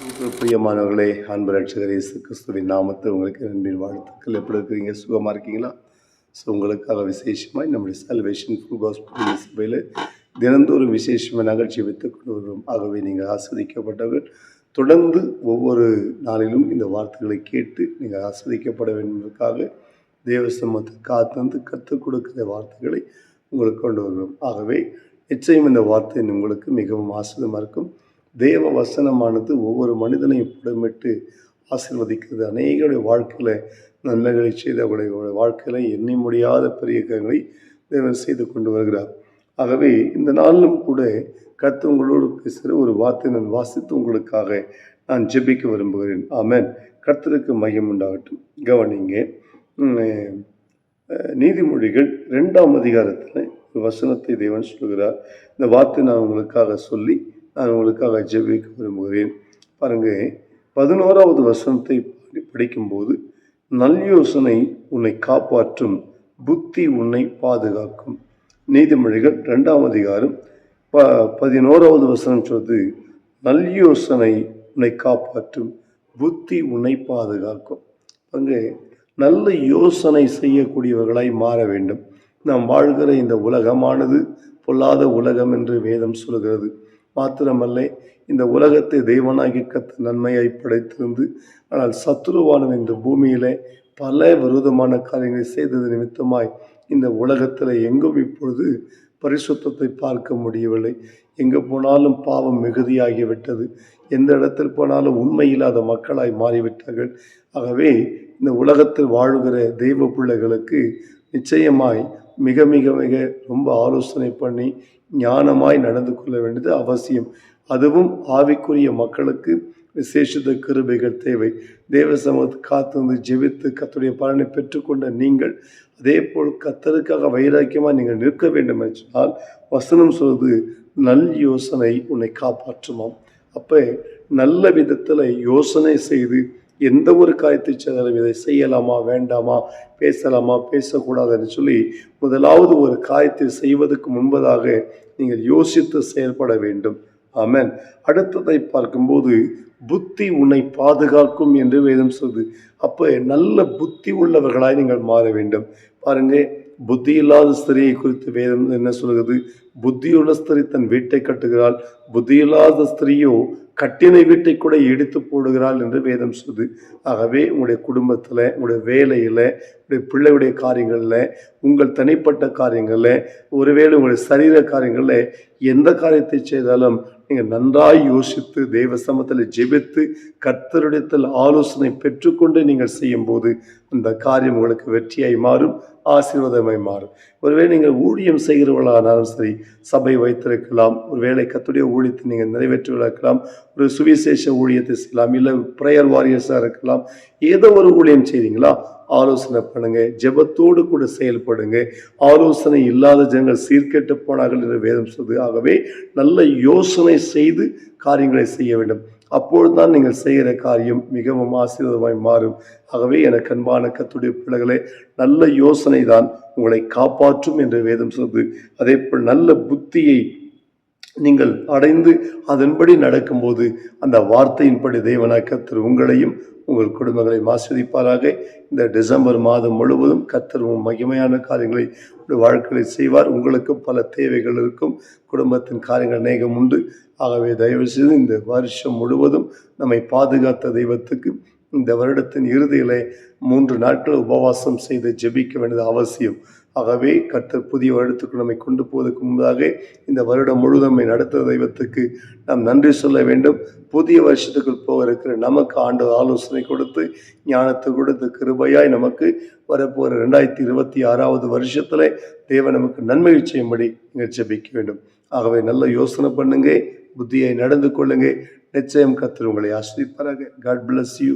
பிரியமானவர்களே, அன்பு ரட்சகர் இயேசு கிறிஸ்துவின் நாமத்தில் உங்களுக்கு அன்பின் வாழ்த்துக்கள். எப்படி இருக்கிறீங்க? சுகமாக இருக்கீங்களா? உங்களுக்காக விசேஷமாய் நம்முடைய சால்வேஷன் ஃபுல் காஸ்பல் சபையில் தினந்தோறும் விசேஷமாக நிகழ்ச்சி வைத்துக் கொண்டு வருவோம். ஆகவே நீங்கள் ஆஸ்வதிக்கப்பட்டவர்கள். தொடர்ந்து ஒவ்வொரு நாளிலும் இந்த வார்த்தைகளை கேட்டு நீங்கள் ஆஸ்வதிக்கப்பட வேண்டும் என்பதற்காக தேவ சமூகத்தை காத்து கற்றுக் கொடுக்கிற வார்த்தைகளை உங்களுக்கு கொண்டு வருவோம். ஆகவே நிச்சயம் இந்த வார்த்தை உங்களுக்கு மிகவும் ஆசிரியமாக இருக்கும். தேவ வசனமானது ஒவ்வொரு மனிதனையும் புடமிட்டு ஆசீர்வதிக்கிறது. அநேகருடைய வாழ்க்கையில் நன்மைகளை செய்து அவருடைய வாழ்க்கையில் எண்ணி முடியாத பெரிய காரியங்களை தேவன் செய்து கொண்டு வருகிறார். ஆகவே இந்த நாளிலும் கூட கர்த்தர் உங்களோடு பேசுகிற ஒரு வார்த்தை நான் வாசித்து உங்களுக்காக நான் ஜெபிக்க விரும்புகிறேன். ஆமென். கர்த்தருக்கு மகிமை உண்டாகட்டும். கவனிங்க, நீதிமொழிகள் 2ஆம் அதிகாரத்தில் ஒரு வசனத்தை தேவன் சொல்கிறார். இந்த வார்த்தை நான் உங்களுக்காக சொல்லி நான் உங்களுக்காக ஜெபிக்க விரும்புகிறேன். பாருங்க, 11ஆவது வசனத்தை படிக்கும்போது, நல்யோசனை உன்னை காப்பாற்றும், புத்தி உன்னை பாதுகாக்கும். நீதிமொழிகள் 2ஆம் அதிகாரம் 11ஆவது வசனம் சொல்வது, நல்யோசனை உன்னை காப்பாற்றும், புத்தி உன்னை பாதுகாக்கும். அங்கே நல்ல யோசனை செய்யக்கூடியவர்களாய் மாற வேண்டும். நாம் வாழ்கிற இந்த உலகமானது பொல்லாத உலகம் என்று வேதம் சொல்கிறது. மாத்திரமல்ல, இந்த உலகத்தை தேவனாகி கர்த்தர் நன்மையாய் படைத்திருந்து, ஆனால் சத்துருவானவன் இந்த பூமியிலே பல விரோதமான காரியங்களை செய்தது நிமித்தமாய் இந்த உலகத்தில் எங்கும் இப்பொழுது பரிசுத்தத்தை பார்க்க முடியவில்லை. எங்கே போனாலும் பாவம் மிகுதியாகிவிட்டது. எந்த இடத்தில் போனாலும் உண்மை இல்லாத மக்களாய் மாறிவிட்டார்கள். ஆகவே இந்த உலகத்தில் வாழ்கிற தெய்வ பிள்ளைகளுக்கு நிச்சயமாய் மிக மிக மிக ரொம்ப ஆலோசனை பண்ணி ஞானமாய் நடந்து கொள்ள வேண்டியது அவசியம். அதுவும் ஆவிக்குரிய மக்களுக்கு விசேஷித்த கிருபைகள் தேவை. தேவ சமூகத்தை காத்து ஜெபித்து கர்த்தருடைய பலனை பெற்றுக்கொண்ட நீங்கள் அதே போல் கர்த்தருக்காக வைராக்கியமாக நீங்கள் நிற்க வேண்டும் என்று சொன்னால் வசனம் சொல்வது, நல் யோசனை உன்னை காப்பாற்றுமாம். அப்போ நல்ல விதத்தில் யோசனை செய்து எந்த ஒரு காரியத்தை செய்தாலும் இதை செய்யலாமா வேண்டாமா, பேசலாமா பேசக்கூடாதுன்னு சொல்லி முதலாவது ஒரு காரியத்தை செய்வதற்கு முன்பதாக நீங்கள் யோசித்து செயல்பட வேண்டும். ஆமென். அடுத்ததை பார்க்கும்போது, புத்தி உன்னை பாதுகாக்கும் என்று வேதம் சொல்லுது. அப்போ நல்ல புத்தி உள்ளவர்களாய் நீங்கள் மாற வேண்டும். பாருங்க, புத்தி இல்லாத ஸ்திரியை குறித்து வேதம் என்ன சொல்கிறது? புத்தியுள்ள ஸ்திரீ தன் வீட்டை கட்டுகிறாள், புத்தியில்லாத ஸ்திரீயோ கட்டினை வீட்டை கூட எடுத்து போடுகிறாள் என்று வேதம் சொல்லுது. ஆகவே உங்களுடைய குடும்பத்தில், உங்களுடைய வேலையில், உங்களுடைய பிள்ளையுடைய காரியங்களில், உங்கள் தனிப்பட்ட காரியங்களில், ஒருவேளை உங்களுடைய சரீர காரியங்களில் எந்த காரியத்தை செய்தாலும் நீங்கள் நன்றாய் யோசித்து தேவ சமூகத்தில் ஜெபித்து கர்த்தரிடத்தில் ஆலோசனை பெற்றுக்கொண்டு நீங்கள் செய்யும்போது அந்த காரியம் உங்களுக்கு வெற்றியாய் மாறும், ஆசீர்வாதமாய் மாறும். ஒருவேளை நீங்கள் ஊழியம் செய்கிறவர்களானாலும் சரி, சபை வைத்திருக்கலாம், ஒருவேளை கர்த்தருடைய ஊழியத்தை நீங்கள் நிறைவேற்றுவதாக, ஒரு சுவிசேஷ ஊழியத்தை செய்யலாம், இல்லை பிரேயர் வாரியர்ஸாக இருக்கலாம். ஏதோ ஒரு ஊழியம் செய்றீங்களா, ஆலோசனை பண்ணுங்க, ஜெபத்தோடு கூட செயல்படுங்க. ஆலோசனை இல்லாத ஜனங்கள் சீர்கெட்டு போனார்கள் என்று வேதம் சொல்லுது. ஆகவே நல்ல யோசனை செய்து காரியங்களை செய்ய வேண்டும். அப்பொழுதுதான் நீங்கள் செய்கிற காரியம் மிகவும் ஆசீர்வாதமாய் மாறும். ஆகவே எனக்கு அன்பான கர்த்தருடைய பிள்ளைகளே, நல்ல யோசனை தான் உங்களை காப்பாற்றும் என்று வேதம் சொல்லுது. அதே போல் நல்ல புத்தியை நீங்கள் அடைந்து அதன்படி நடக்கும்போது அந்த வார்த்தையின்படி தேவனாய் கர்த்தர் உங்களையும் உங்கள் குடும்பங்களையும் ஆசீர்வதிப்பாராக. இந்த டிசம்பர் மாதம் முழுவதும் கர்த்தர் மகிமையான காரியங்களை வாழ்க்கையில் செய்வார். உங்களுக்கு பல தேவைகள் இருக்கும், குடும்பத்தின் காரியங்கள் அநேகம் உண்டு. ஆகவே தயவு செய்து இந்த வருஷம் முழுவதும் நம்மை பாதுகாத்த தெய்வத்துக்கு இந்த வருடத்தின் இறுதியிலே 3 நாட்கள் உபவாசம் செய்து ஜெபிக்க வேண்டியது அவசியம். ஆகவே கர்த்தர் புதிய வருடத்துக்கு நம்மை கொண்டு போவதற்கு முன்பதாக இந்த வருடம் முழுவதும் நடத்த தெய்வத்துக்கு நாம் நன்றி சொல்ல வேண்டும். புதிய வருஷத்துக்குள் போக இருக்கிற நமக்கு ஆண்டு ஆலோசனை கொடுத்து ஞானத்தை கொடுத்து கிருபையாய் நமக்கு வரப்போகிற 2026 வருஷத்தில் தேவன் நமக்கு நன்மை செய்யும்படி நீங்கள் ஜெபிக்க வேண்டும். ஆகவே நல்ல யோசனை பண்ணுங்க, புத்தியை நடந்து கொள்ளுங்க. நிச்சயம் கர்த்தர் உங்களை ஆசீர்வதிப்பாராக. God bless you.